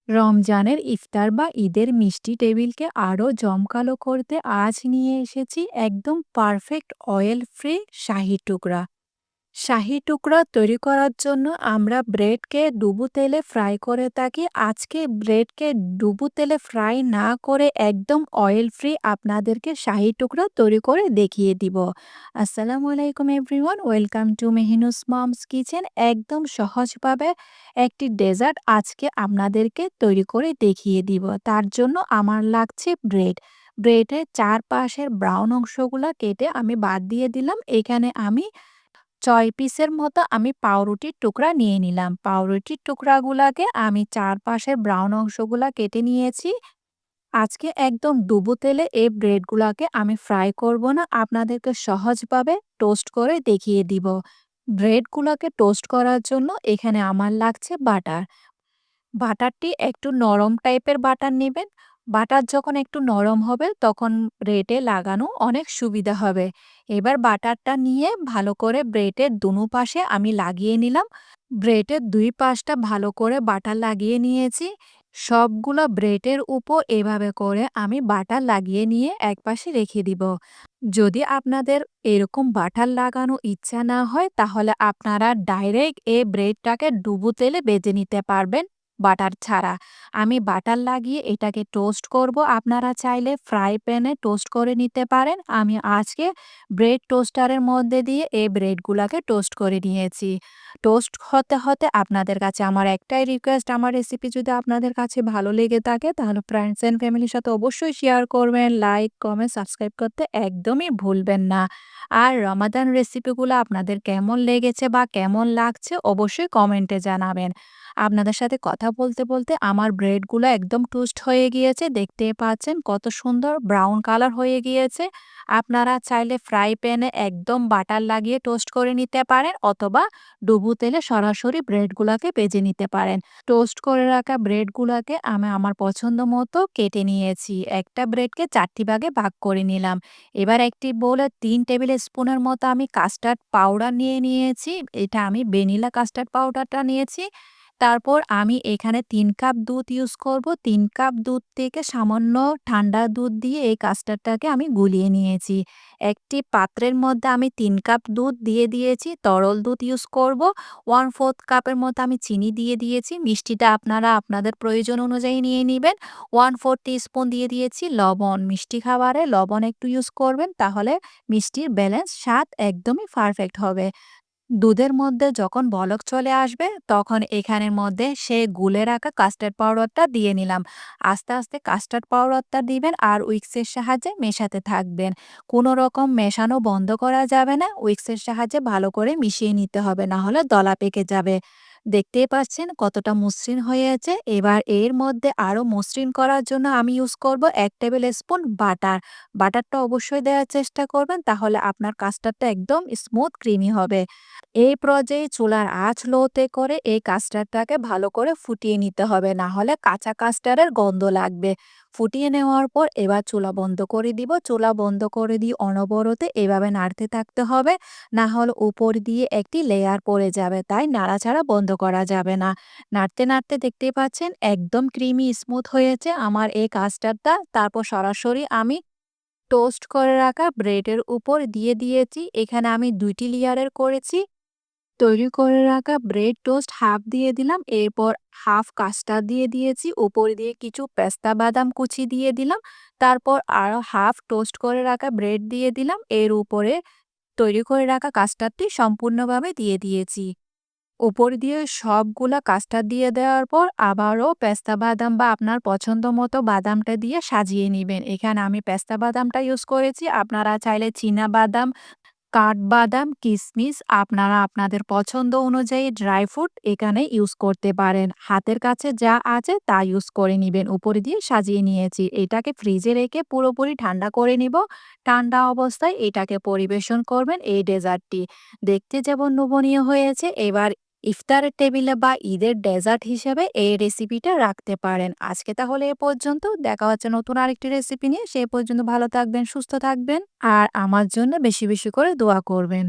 রমজানের ইফতার বা ঈদের মিষ্টি টেবিলকে আরও জমকালো করতে আজ নিয়ে এসেছি একদম পারফেক্ট অয়েল ফ্রি শাহি টুকরা। শাহি টুকরা তৈরি করার জন্য আমরা ব্রেডকে ডুবো তেলে ফ্রাই করে থাকি। আজকে ব্রেডকে ডুবো তেলে ফ্রাই না করে একদম অয়েল ফ্রি আপনাদেরকে শাহি টুকরা তৈরি করে দেখিয়ে দিব। আসসালামু আলাইকুম everyone, welcome to Mehinu's mom's kitchen. একদম সহজভাবে একটি ডেজার্ট আজকে আপনাদেরকে তৈরি করে দেখিয়ে দিব। তার জন্য আমার লাগছে ব্রেডের চারপাশের ব্রাউন অংশগুলা কেটে আমি বাদ দিয়ে দিলাম। এখানে আমি ৬ পিসের মতো আমি পাউরুটির টুকরা নিয়ে নিলাম। পাউরুটির টুকরাগুলাকে আমি চারপাশের ব্রাউন অংশগুলা কেটে নিয়েছি। আজকে একদম ডুবো তেলে এই ব্রেডগুলাকে আমি ফ্রাই করব না, আপনাদেরকে সহজভাবে টোস্ট করে দেখিয়ে দিব। ব্রেডগুলাকে টোস্ট করার জন্য এখানে আমার লাগছে বাটার। বাটারটি একটু নরম টাইপের বাটার নেবেন। বাটার যখন একটু নরম হবে তখন ব্রেডে লাগানো অনেক সুবিধা হবে। এবার বাটারটা নিয়ে ভালো করে ব্রেডের দুনো পাশে আমি লাগিয়ে নিলাম। ব্রেডের ২ পাশটা ভালো করে বাটার লাগিয়ে নিয়েছি। সবগুলো ব্রেডের উপর এভাবে করে আমি বাটার লাগিয়ে নিয়ে একপাশে রেখে দিব। যদি আপনাদের এরকম বাটার লাগানো ইচ্ছা না হয় তাহলে আপনারা ডাইরেক্ট এই ব্রেডটাকে ডুবো তেলে ভেজে নিতে পারবেন বাটার ছাড়া। আমি বাটার লাগিয়ে এটাকে টোস্ট করব। আপনারা চাইলে ফ্রাই প্যানে টোস্ট করে নিতে পারেন। আমি আজকে ব্রেড টোস্টারের মধ্যে দিয়ে এই ব্রেডগুলাকে টোস্ট করে নিয়েছি। টোস্ট হতে হতে আপনাদের কাছে আমার একটাই রিকোয়েস্ট, আমার রেসিপি যদি আপনাদের কাছে ভালো লেগে থাকে তাহলে ফ্রেন্ডস অ্যান্ড ফ্যামিলির সাথে অবশ্যই শেয়ার করবেন। লাইক, কমেন্ট, সাবস্ক্রাইব করতে একদমই ভুলবেন না। আর রমাদান রেসিপিগুলো আপনাদের কেমন লেগেছে বা কেমন লাগছে অবশ্যই কমেন্টে জানাবেন। আপনাদের সাথে কথা বলতে বলতে আমার ব্রেডগুলো একদম টোস্ট হয়ে গিয়েছে। দেখতেই পাচ্ছেন কত সুন্দর ব্রাউন কালার হয়ে গিয়েছে। আপনারা চাইলে ফ্রাই প্যানে একদম বাটার লাগিয়ে টোস্ট করে নিতে পারেন অথবা ডুবো তেলে সরাসরি ব্রেডগুলাকে ভেজে নিতে পারেন। টোস্ট করে রাখা ব্রেডগুলাকে আমি আমার পছন্দ মতো কেটে নিয়েছি। একটা ব্রেডকে ৪টি ভাগে ভাগ করে নিলাম। এবার একটি বোলে ৩ টেবিল স্পুনের মতো আমি কাস্টার্ড পাউডার নিয়ে নিয়েছি। এটা আমি ভ্যানিলা কাস্টার্ড পাউডারটা নিয়েছি। তারপর আমি এখানে ৩ কাপ দুধ ইউজ করব। ৩ কাপ দুধ থেকে সামান্য ঠান্ডা দুধ দিয়ে এই কাস্টার্ডটাকে আমি গুলিয়ে নিয়েছি। একটি পাত্রের মধ্যে আমি ৩ কাপ দুধ দিয়ে দিয়েছি। তরল দুধ ইউজ করব। 1/4 কাপের মতো আমি চিনি দিয়ে দিয়েছি। মিষ্টিটা আপনারা আপনাদের প্রয়োজন অনুযায়ী নিয়ে নিবেন। 1/4 টিস্পুন দিয়ে দিয়েছি লবণ। মিষ্টি খাবারে লবণ একটু ইউজ করবেন, তাহলে মিষ্টির ব্যালেন্স স্বাদ একদমই পারফেক্ট হবে। দুধের মধ্যে যখন বলক চলে আসবে তখন এখানের মধ্যে সে গুলে রাখা কাস্টার্ড পাউডারটা দিয়ে নিলাম। আস্তে আস্তে কাস্টার্ড পাউডারটা দিবেন আর উইক্সের সাহায্যে মেশাতে থাকবেন। কোনো রকম মেশানো বন্ধ করা যাবে না। উইক্সের সাহায্যে ভালো করে মিশিয়ে নিতে হবে, না হলে দলা পেকে যাবে। দেখতেই পাচ্ছেন কতটা মসৃণ হয়েছে। এবার এর মধ্যে আরো মসৃণ করার জন্য আমি ইউজ করব ১ টেবিল স্পুন বাটার। বাটারটা অবশ্যই দেওয়ার চেষ্টা করবেন, তাহলে আপনার কাস্টার্ডটা একদম স্মুথ ক্রিমি হবে। এই পর্যায়ে চুলার আঁচ লোতে করে এই কাস্টার্ডটাকে ভালো করে ফুটিয়ে নিতে হবে, না হলে কাঁচা কাস্টার্ডের গন্ধ লাগবে। ফুটিয়ে নেওয়ার পর এবার চুলা বন্ধ করে দিব। চুলা বন্ধ করে দিয়ে অনবরতে এভাবে নাড়তে থাকতে হবে, না হলে উপর দিয়ে একটি লেয়ার পড়ে যাবে, তাই নাড়াচাড়া বন্ধ করা যাবে না। নাড়তে নাড়তে দেখতেই পাচ্ছেন একদম ক্রিমি স্মুথ হয়েছে আমার এই কাস্টার্ডটা। তারপর সরাসরি আমি টোস্ট করে রাখা ব্রেডের উপর দিয়ে দিয়েছি। এখানে আমি ২টি লেয়ারের করেছি। তৈরি করে রাখা ব্রেড টোস্ট হাফ দিয়ে দিলাম। এরপর হাফ কাস্টার্ড দিয়ে দিয়েছি। উপর দিয়ে কিছু পেস্তা বাদাম কুচি দিয়ে দিলাম। তারপর আরো হাফ টোস্ট করে রাখা ব্রেড দিয়ে দিলাম। এর উপরে তৈরি করে রাখা কাস্টার্ডটি সম্পূর্ণভাবে দিয়ে দিয়েছি। উপর দিয়ে সবগুলা কাস্টার্ড দিয়ে দেওয়ার পর আবারও পেস্তা বাদাম বা আপনার পছন্দ মতো বাদামটা দিয়ে সাজিয়ে নিবেন। এখানে আমি পেস্তা বাদামটা ইউজ করেছি। আপনারা চাইলে চীনা বাদাম, কাঠবাদাম, কিশমিশ আপনারা আপনাদের পছন্দ অনুযায়ী ড্রাই ফ্রুট এখানে ইউজ করতে পারেন। হাতের কাছে যা আছে তা ইউজ করে নিবেন। উপরে দিয়ে সাজিয়ে নিয়েছি। এটাকে ফ্রিজে রেখে পুরোপুরি ঠান্ডা করে নিব। ঠান্ডা অবস্থায় এটাকে পরিবেশন করবেন এই ডেজার্টটি। দেখতে যেমন লোভনীয় হয়েছে, এবার ইফতারের টেবিলে বা ঈদের ডেজার্ট হিসেবে এই রেসিপিটা রাখতে পারেন। আজকে তাহলে এ পর্যন্ত। দেখা হচ্ছে নতুন আরেকটি রেসিপি নিয়ে। সে পর্যন্ত ভালো থাকবেন, সুস্থ থাকবেন আর আমার জন্য বেশি বেশি করে দোয়া করবেন।